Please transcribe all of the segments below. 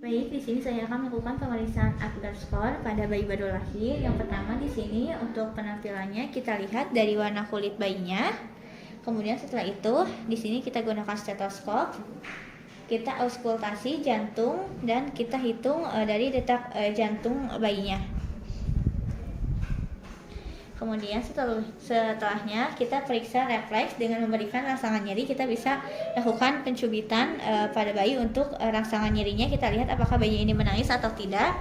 Baik, di sini saya akan melakukan pemeriksaan upper score pada bayi baru lahir. Yang pertama di sini untuk penampilannya kita lihat dari warna kulit bayinya. Kemudian setelah itu di sini kita gunakan stetoskop. Kita auskultasi jantung dan kita hitung dari detak jantung bayinya. Kemudian setelahnya kita periksa refleks dengan memberikan rangsangan nyeri. Kita bisa lakukan pencubitan pada bayi untuk rangsangan nyerinya. Kita lihat apakah bayi ini menangis atau tidak.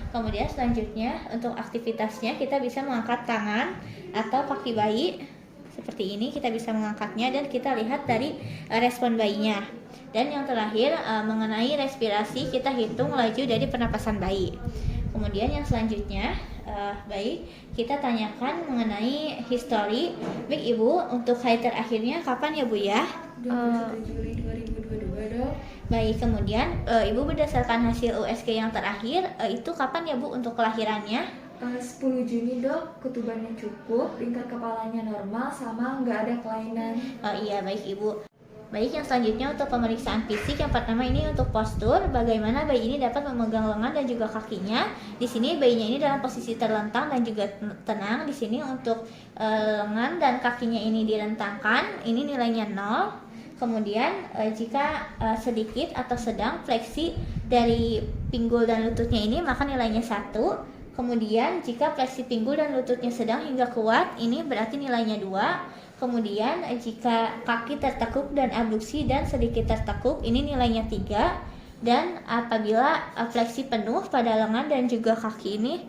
Kemudian selanjutnya untuk aktivitasnya kita bisa mengangkat tangan atau kaki bayi seperti ini. Kita bisa mengangkatnya dan kita lihat dari respon bayinya. Dan yang terakhir mengenai respirasi, kita hitung laju dari pernapasan bayi. Kemudian yang selanjutnya baik, kita tanyakan mengenai histori. Baik Ibu, untuk hari terakhirnya kapan ya Bu ya? 27 Juli 2022 dok. Baik, kemudian Ibu berdasarkan hasil USG yang terakhir itu kapan ya Bu untuk kelahirannya? 10 Juni dok, ketubannya cukup, tingkat kepalanya normal sama nggak ada kelainan. Oh iya, baik Ibu. Baik, yang selanjutnya untuk pemeriksaan fisik. Yang pertama ini untuk postur, bagaimana bayi ini dapat memegang lengan dan juga kakinya. Di sini bayinya ini dalam posisi terlentang dan juga tenang. Di sini untuk lengan dan kakinya ini direntangkan, ini nilainya 0. Kemudian jika sedikit atau sedang fleksi dari pinggul dan lututnya ini, maka nilainya 1. Kemudian jika fleksi pinggul dan lututnya sedang hingga kuat, ini berarti nilainya 2. Kemudian jika kaki tertekuk dan abduksi dan sedikit tertekuk, ini nilainya 3. Dan apabila fleksi penuh pada lengan dan juga kaki ini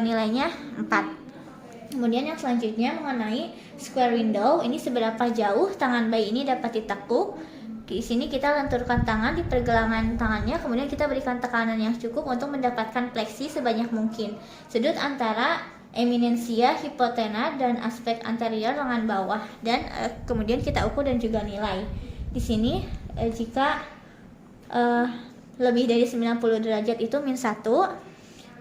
nilainya 4. Kemudian yang selanjutnya mengenai square window, ini seberapa jauh tangan bayi ini dapat ditekuk. Di sini kita lenturkan tangan di pergelangan tangannya, kemudian kita berikan tekanan yang cukup untuk mendapatkan fleksi sebanyak mungkin. Sudut antara eminensia, hipotena, dan aspek anterior lengan bawah, dan kemudian kita ukur dan juga nilai. Di sini jika lebih dari 90 derajat itu -1,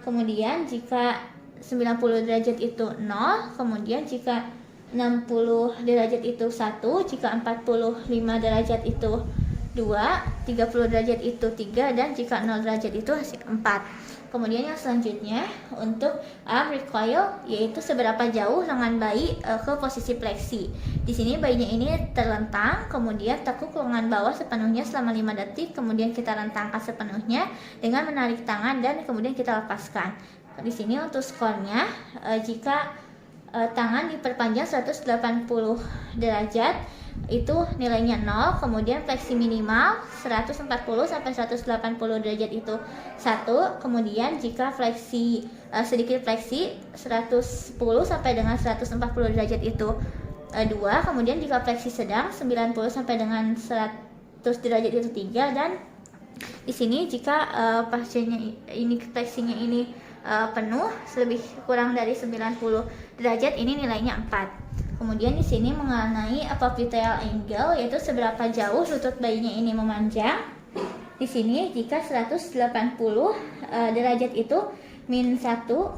kemudian jika 90 derajat itu 0, kemudian jika 60 derajat itu 1, jika 45 derajat itu 2, 30 derajat itu 3, dan jika 0 derajat itu 4. Kemudian yang selanjutnya untuk arm recoil, yaitu seberapa jauh lengan bayi ke posisi fleksi. Di sini bayinya ini terlentang, kemudian tekuk lengan bawah sepenuhnya selama 5 detik, kemudian kita rentangkan sepenuhnya dengan menarik tangan dan kemudian kita lepaskan. Di sini untuk skornya, jika tangan diperpanjang 180 derajat, itu nilainya 0. Kemudian fleksi minimal 140 sampai 180 derajat itu 1. Kemudian jika fleksi sedikit fleksi 110 sampai dengan 140 derajat itu 2. Kemudian jika fleksi sedang 90 sampai dengan 100 derajat itu 3. Dan di sini jika pasiennya ini fleksinya ini penuh lebih kurang dari 90 derajat, ini nilainya 4. Kemudian di sini mengenai apophyseal angle, yaitu seberapa jauh lutut bayinya ini memanjang. Di sini jika 180 derajat itu -1.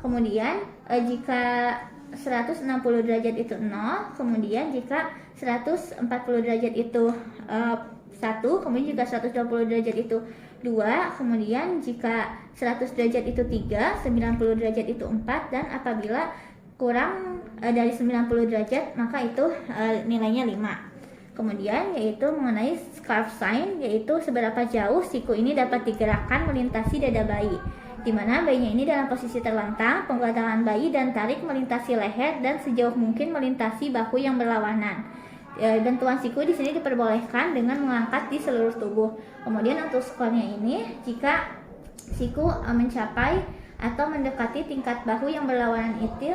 Kemudian jika 160 derajat itu 0, kemudian jika 140 derajat itu 1, kemudian jika 120 derajat itu 2, kemudian jika 100 derajat itu 3, 90 derajat itu 4, dan apabila kurang dari 90 derajat maka itu nilainya 5. Kemudian yaitu mengenai scarf sign, yaitu seberapa jauh siku ini dapat digerakkan melintasi dada bayi, di mana bayinya ini dalam posisi terlentang, penggalangan bayi dan tarik melintasi leher dan sejauh mungkin melintasi bahu yang berlawanan. Bantuan siku di sini diperbolehkan dengan mengangkat di seluruh tubuh. Kemudian untuk skornya ini, jika siku mencapai atau mendekati tingkat bahu yang berlawanan itu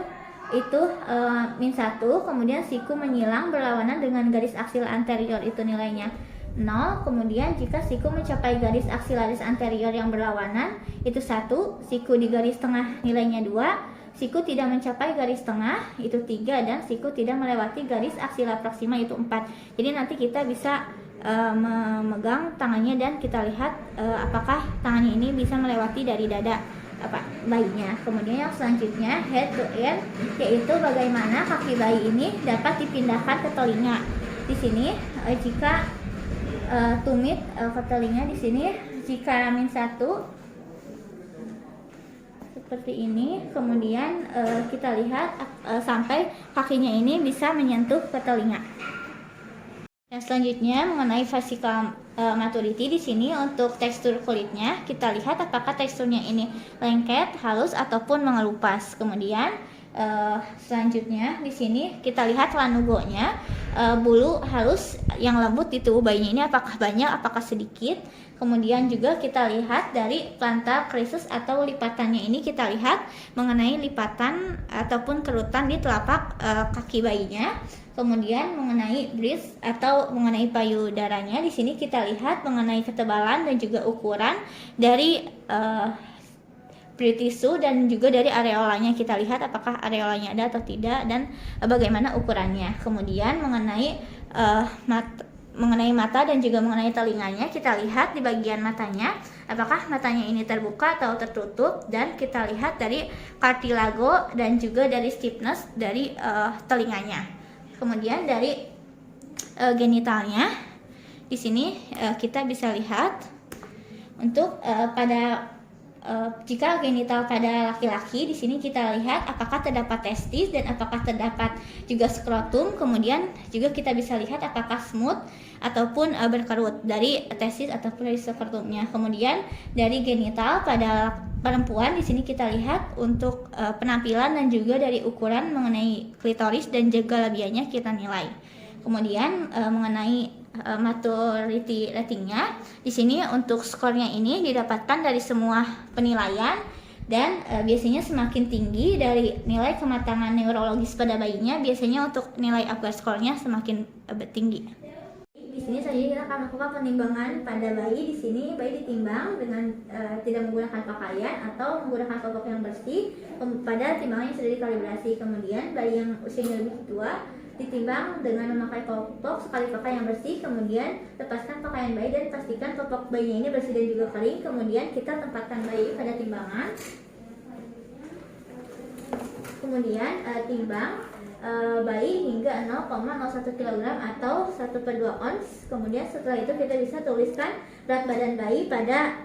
-1, kemudian siku menyilang berlawanan dengan garis aksil anterior, itu nilainya 0. Kemudian jika siku mencapai garis aksilaris anterior yang berlawanan itu 1, siku di garis tengah nilainya 2, siku tidak mencapai garis tengah itu 3, dan siku tidak melewati garis aksila proksima itu 4. Jadi nanti kita bisa memegang tangannya dan kita lihat apakah tangannya ini bisa melewati dari dada bayinya. Kemudian yang selanjutnya head to ear, yaitu bagaimana kaki bayi ini dapat dipindahkan ke telinga. Di sini jika tumit ke telinga di sini jika -1 seperti ini. Kemudian kita lihat sampai kakinya ini bisa menyentuh ke telinga. Yang selanjutnya mengenai physical maturity, di sini untuk tekstur kulitnya kita lihat apakah teksturnya ini lengket, halus ataupun mengelupas. Kemudian selanjutnya di sini kita lihat lanugonya, bulu halus yang lembut di tubuh bayinya ini apakah banyak, apakah sedikit. Kemudian juga kita lihat dari plantar creases atau lipatannya ini, kita lihat mengenai lipatan ataupun kerutan di telapak kaki bayinya. Kemudian mengenai breast atau mengenai payudaranya, di sini kita lihat mengenai ketebalan dan juga ukuran dari breast tissue dan juga dari areolanya, kita lihat apakah areolanya ada atau tidak dan bagaimana ukurannya. Kemudian mengenai mata dan juga mengenai telinganya, kita lihat di bagian matanya apakah matanya ini terbuka atau tertutup, dan kita lihat dari cartilago dan juga dari stiffness dari telinganya. Kemudian dari genitalnya, di sini kita bisa lihat untuk pada jika genital pada laki-laki, di sini kita lihat apakah terdapat testis dan apakah terdapat juga skrotum. Kemudian juga kita bisa lihat apakah smooth ataupun berkerut dari testis ataupun dari skrotumnya. Kemudian dari genital pada perempuan, di sini kita lihat untuk penampilan dan juga dari ukuran mengenai klitoris dan juga labianya kita nilai. Kemudian mengenai maturity ratingnya, di sini untuk skornya ini didapatkan dari semua penilaian dan biasanya semakin tinggi dari nilai kematangan neurologis pada bayinya, biasanya untuk nilai Apgar skornya semakin tinggi. Di sini saja kita akan melakukan penimbangan pada bayi. Di sini bayi ditimbang dengan tidak menggunakan pakaian atau menggunakan popok yang bersih pada timbangan yang sudah dikalibrasi. Kemudian bayi yang usianya lebih tua ditimbang dengan memakai popok sekali pakai yang bersih. Kemudian lepaskan pakaian bayi dan pastikan popok bayinya ini bersih dan juga kering. Kemudian kita tempatkan bayi pada timbangan. Kemudian timbang bayi hingga 0,01 kg atau 1/2 ons. Kemudian setelah itu kita bisa tuliskan berat badan bayi pada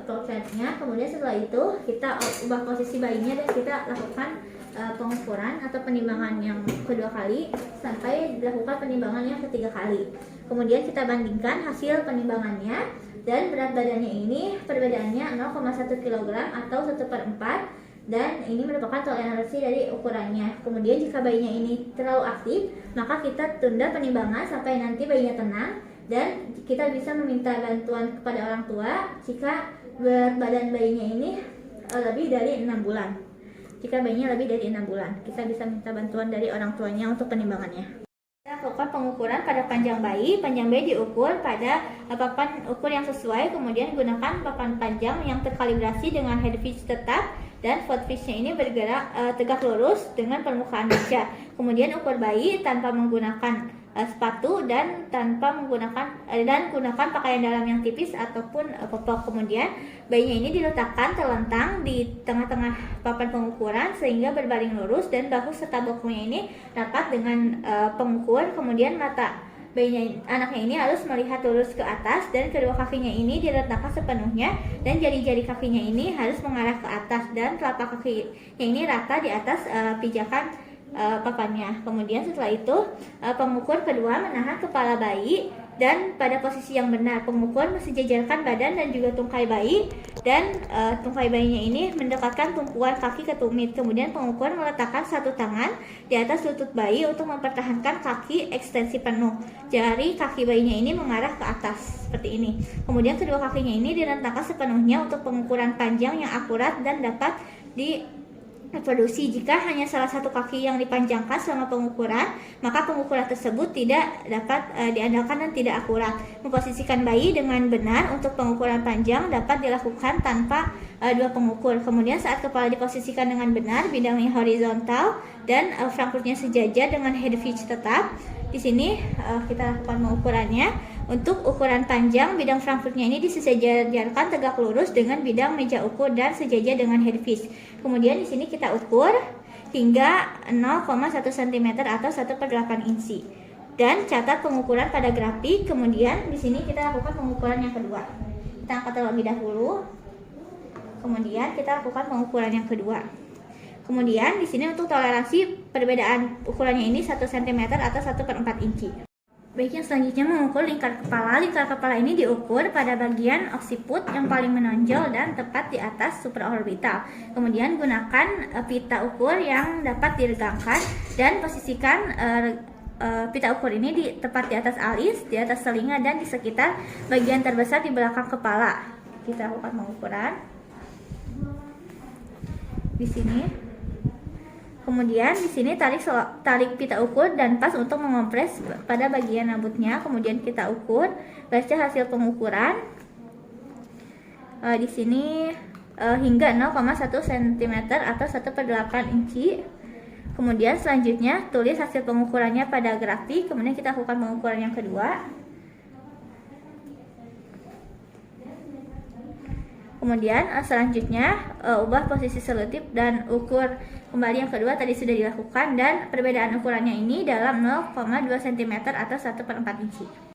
flowchartnya. Kemudian setelah itu kita ubah posisi bayinya dan kita lakukan pengukuran atau penimbangan yang kedua kali sampai dilakukan penimbangan yang ketiga kali. Kemudian kita bandingkan hasil penimbangannya dan berat badannya ini perbedaannya 0,1 kg atau 1/4, dan ini merupakan toleransi dari ukurannya. Kemudian jika bayinya ini terlalu aktif, maka kita tunda penimbangan sampai nanti bayinya tenang, dan kita bisa meminta bantuan kepada orang tua jika berat badan bayinya ini lebih dari 6 bulan. Jika bayinya lebih dari 6 bulan, kita bisa minta bantuan dari orang tuanya untuk penimbangannya. Kita lakukan pengukuran pada panjang bayi. Panjang bayi diukur pada papan ukur yang sesuai. Kemudian gunakan papan panjang yang terkalibrasi dengan head pitch tetap, dan foot pitch-nya ini bergerak tegak lurus dengan permukaan meja. Kemudian ukur bayi tanpa menggunakan sepatu dan tanpa menggunakan dan gunakan pakaian dalam yang tipis ataupun popok. Kemudian bayinya ini diletakkan terlentang di tengah-tengah papan pengukuran sehingga berbaring lurus, dan bahu serta bokunya ini rapat dengan pengukur. Kemudian mata bayinya, anaknya ini harus melihat lurus ke atas, dan kedua kakinya ini diletakkan sepenuhnya, dan jari-jari kakinya ini harus mengarah ke atas, dan telapak kakinya ini rata di atas pijakan papannya. Kemudian setelah itu pengukur kedua menahan kepala bayi dan pada posisi yang benar. Pengukur mensejajarkan badan dan juga tungkai bayi, dan tungkai bayinya ini mendekatkan tumpuan kaki ke tumit. Kemudian pengukur meletakkan satu tangan di atas lutut bayi untuk mempertahankan kaki ekstensi penuh. Jari kaki bayinya ini mengarah ke atas seperti ini. Kemudian kedua kakinya ini direntangkan sepenuhnya untuk pengukuran panjang yang akurat dan dapat reproduksi. Jika hanya salah satu kaki yang dipanjangkan selama pengukuran, maka pengukuran tersebut tidak dapat diandalkan dan tidak akurat. Memposisikan bayi dengan benar untuk pengukuran panjang dapat dilakukan tanpa dua pengukur. Kemudian saat kepala diposisikan dengan benar, bidangnya horizontal dan frankfurtnya sejajar dengan head pitch tetap. Di sini kita lakukan pengukurannya. Untuk ukuran panjang, bidang frankfurtnya ini disejajarkan tegak lurus dengan bidang meja ukur dan sejajar dengan head pitch. Kemudian di sini kita ukur hingga 0,1 cm atau 1/8 inci. dan catat pengukuran pada grafik. Kemudian di sini kita lakukan pengukuran yang kedua. Kita angkat terlebih dahulu. Kemudian kita lakukan pengukuran yang kedua. Kemudian di sini untuk toleransi perbedaan ukurannya ini 1 cm atau 1/4 inci. Baik, yang selanjutnya mengukur lingkar kepala. Lingkar kepala ini diukur pada bagian occiput yang paling menonjol dan tepat di atas supraorbital. Kemudian gunakan pita ukur yang dapat diregangkan dan posisikan pita ukur ini tepat di atas alis, di atas telinga, dan di sekitar bagian terbesar di belakang kepala. Kita lakukan pengukuran di sini. Kemudian di sini tarik pita ukur dan pas untuk mengompres pada bagian rambutnya. Kemudian kita ukur, baca hasil pengukuran di sini hingga 0,1 cm atau 1/8 inci. Kemudian selanjutnya tulis hasil pengukurannya pada grafik. Kemudian kita lakukan pengukuran yang kedua. Kemudian selanjutnya ubah posisi selutip dan ukur kembali yang kedua tadi sudah dilakukan, dan perbedaan ukurannya ini dalam 0,2 cm atau 1/4 inci.